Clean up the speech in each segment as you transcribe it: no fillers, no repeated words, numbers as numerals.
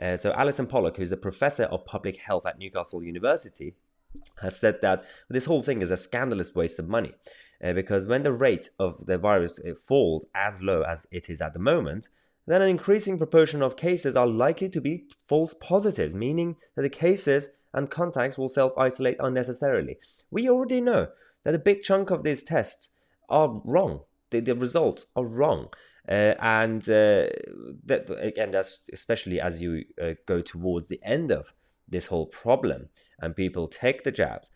So Alison Pollock, who's a professor of public health at Newcastle University, has said that this whole thing is a scandalous waste of money. Because when the rate of the virus falls as low as it is at the moment, then an increasing proportion of cases are likely to be false positives, meaning that the cases and contacts will self-isolate unnecessarily. We already know that a big chunk of these tests are wrong. The results are wrong. Again, that's especially as you go towards the end of this whole problem and people take the jabs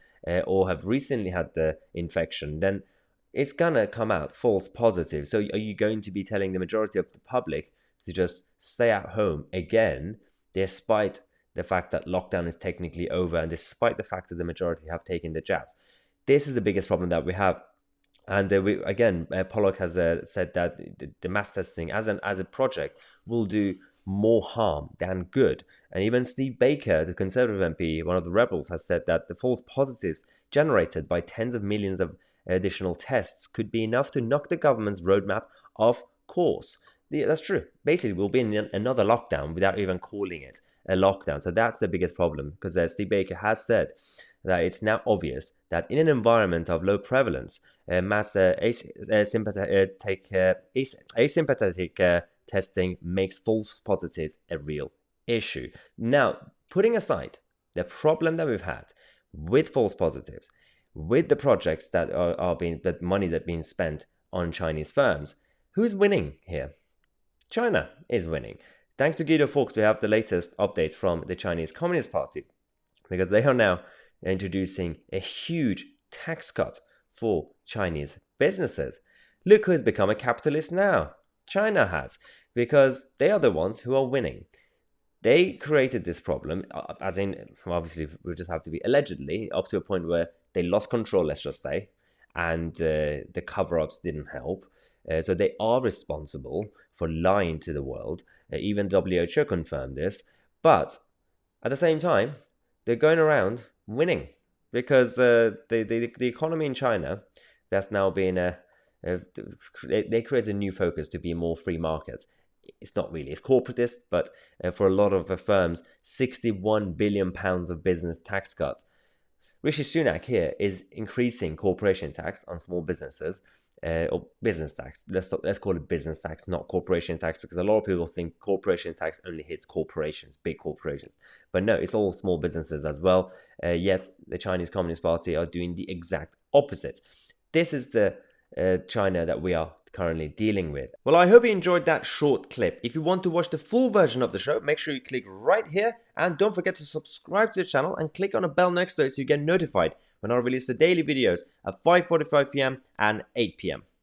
or have recently had the infection, then it's gonna come out false positive. So are you going to be telling the majority of the public to just stay at home again, despite the fact that lockdown is technically over and despite the fact that the majority have taken the jabs? This is the biggest problem that we have. And Pollock has said that the mass testing as a project will do more harm than good. And even Steve Baker, the Conservative MP, one of the rebels, has said that the false positives generated by tens of millions of additional tests could be enough to knock the government's roadmap off course. That's true. Basically, we'll be in another lockdown without even calling it a lockdown. So that's the biggest problem, because Steve Baker has said that it's now obvious that in an environment of low prevalence, mass asymptomatic testing makes false positives a real issue. Now, putting aside the problem that we've had with false positives, with the projects that the money that's being spent on Chinese firms, who's winning here? China is winning. Thanks to Guido Fawkes, we have the latest updates from the Chinese Communist Party, because they are now introducing a huge tax cut for Chinese businesses. Look who has become a capitalist now. China has, because they are the ones who are winning. They created this problem, as in, obviously, we just have to be allegedly, up to a point where they lost control, let's just say, and the cover-ups didn't help. So they are responsible for lying to the world. Even WHO confirmed this. But at the same time, they're going around winning, because the economy in China, that's now been they created a new focus to be more free markets. It's not really, it's corporatist, but for a lot of firms, £61 billion of business tax cuts. Rishi Sunak here is increasing corporation tax on small businesses, or business tax. Let's call it business tax, not corporation tax, because a lot of people think corporation tax only hits corporations, big corporations. But no, it's all small businesses as well. Yet the Chinese Communist Party are doing the exact opposite. This is the China that we are currently dealing with. Well, I hope you enjoyed that short clip. If you want to watch the full version of the show, make sure you click right here, and don't forget to subscribe to the channel and click on a bell next to it so you get notified when I release the daily videos at 5:45 p.m. and 8 p.m.